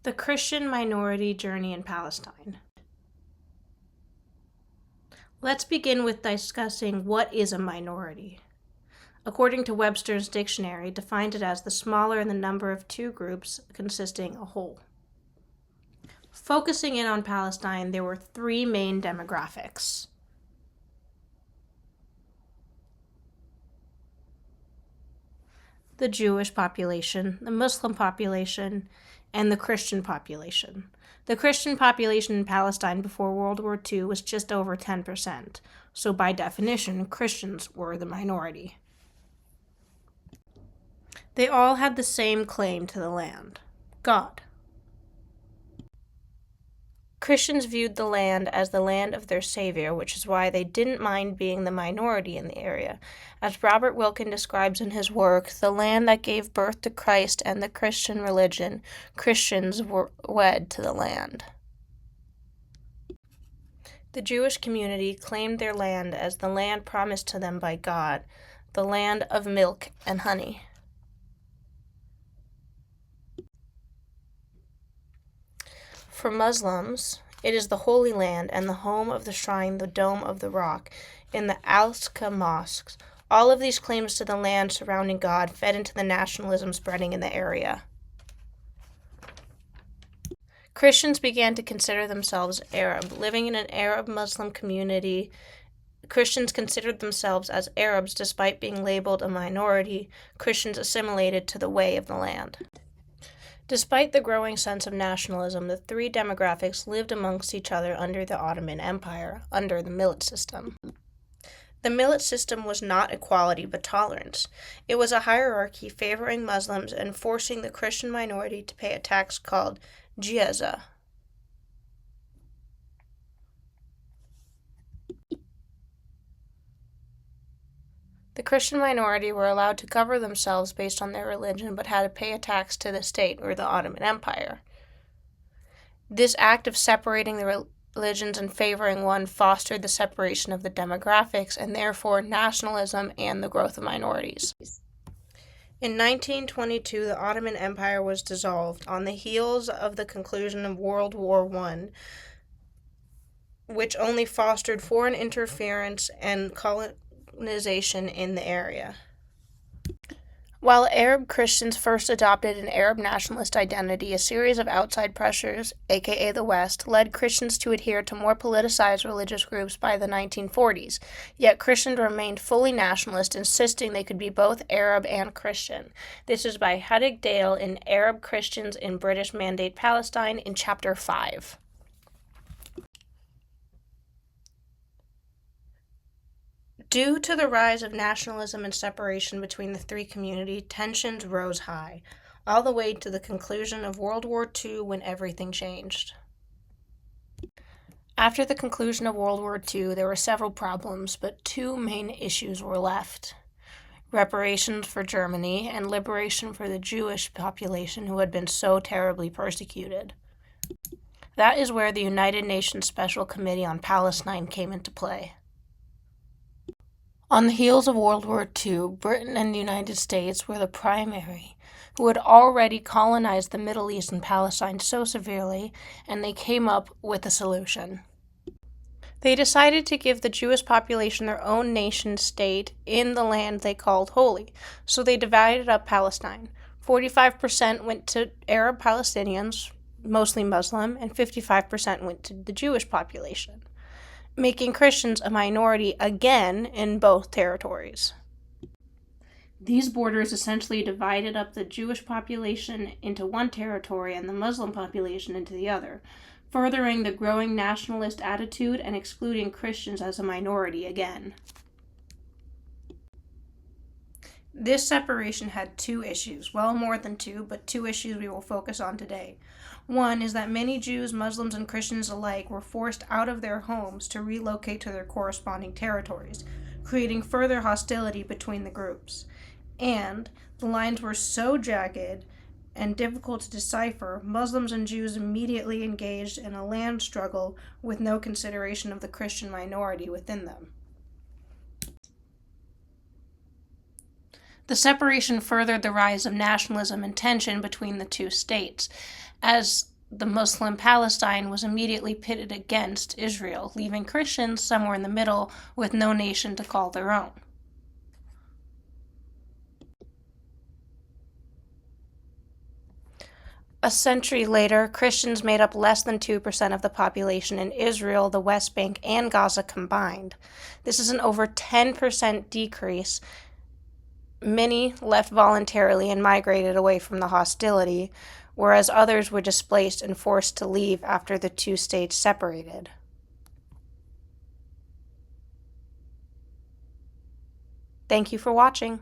The Christian minority journey in Palestine. Let's begin with discussing what is a minority. According to Webster's dictionary, defined it as the smaller in the number of two groups consisting a whole. Focusing in on Palestine, there were three main demographics. The Jewish population, the Muslim population, and the Christian population. The Christian population in Palestine before World War II was just over 10%, so by definition, Christians were the minority. They all had the same claim to the land: God. Christians viewed the land as the land of their Savior, which is why they didn't mind being the minority in the area. As Robert Wilkin describes in his work, The Land That Gave Birth to Christ and the Christian Religion, Christians were wed to the land. The Jewish community claimed their land as the land promised to them by God, the land of milk and honey. For Muslims, it is the Holy Land and the home of the shrine, the Dome of the Rock, in the Al-Aqsa mosques. All of these claims to the land surrounding God fed into the nationalism spreading in the area. Christians began to consider themselves Arab. Living in an Arab-Muslim community, Christians considered themselves as Arabs despite being labeled a minority. Christians assimilated to the way of the land. Despite the growing sense of nationalism, the three demographics lived amongst each other under the Ottoman Empire, under the millet system. The millet system was not equality but tolerance. It was a hierarchy favoring Muslims and forcing the Christian minority to pay a tax called jizya. The Christian minority were allowed to cover themselves based on their religion, but had to pay a tax to the state or the Ottoman Empire. This act of separating the religions and favoring one fostered the separation of the demographics and therefore nationalism and the growth of minorities. In 1922, the Ottoman Empire was dissolved on the heels of the conclusion of World War I, which only fostered foreign interference and colonization in the area. While Arab Christians first adopted an Arab nationalist identity, a series of outside pressures, aka the West, led Christians to adhere to more politicized religious groups by the 1940s. Yet Christians remained fully nationalist, insisting they could be both Arab and Christian. This is by Huddig Dale in Arab Christians in British Mandate Palestine in Chapter 5. Due to the rise of nationalism and separation between the three communities, tensions rose high, all the way to the conclusion of World War II when everything changed. After the conclusion of World War II, there were several problems, but two main issues were left: reparations for Germany and liberation for the Jewish population who had been so terribly persecuted. That is where the United Nations Special Committee on Palestine came into play. On the heels of World War II, Britain and the United States were the primary, who had already colonized the Middle East and Palestine so severely, and they came up with a solution. They decided to give the Jewish population their own nation-state in the land they called holy, so they divided up Palestine. 45% went to Arab Palestinians, mostly Muslim, and 55% went to the Jewish population, making Christians a minority again in both territories. These borders essentially divided up the Jewish population into one territory and the Muslim population into the other, furthering the growing nationalist attitude and excluding Christians as a minority again. This separation had two issues, well, more than two, but two issues we will focus on today. One is that many Jews, Muslims, and Christians alike were forced out of their homes to relocate to their corresponding territories, creating further hostility between the groups. And the lines were so jagged and difficult to decipher, Muslims and Jews immediately engaged in a land struggle with no consideration of the Christian minority within them. The separation furthered the rise of nationalism and tension between the two states. As the Muslim Palestine was immediately pitted against Israel, leaving Christians somewhere in the middle with no nation to call their own. A century later, Christians made up less than 2% of the population in Israel, the West Bank, and Gaza combined. This is an over 10% decrease. Many left voluntarily and migrated away from the hostility, whereas others were displaced and forced to leave after the two states separated. Thank you for watching.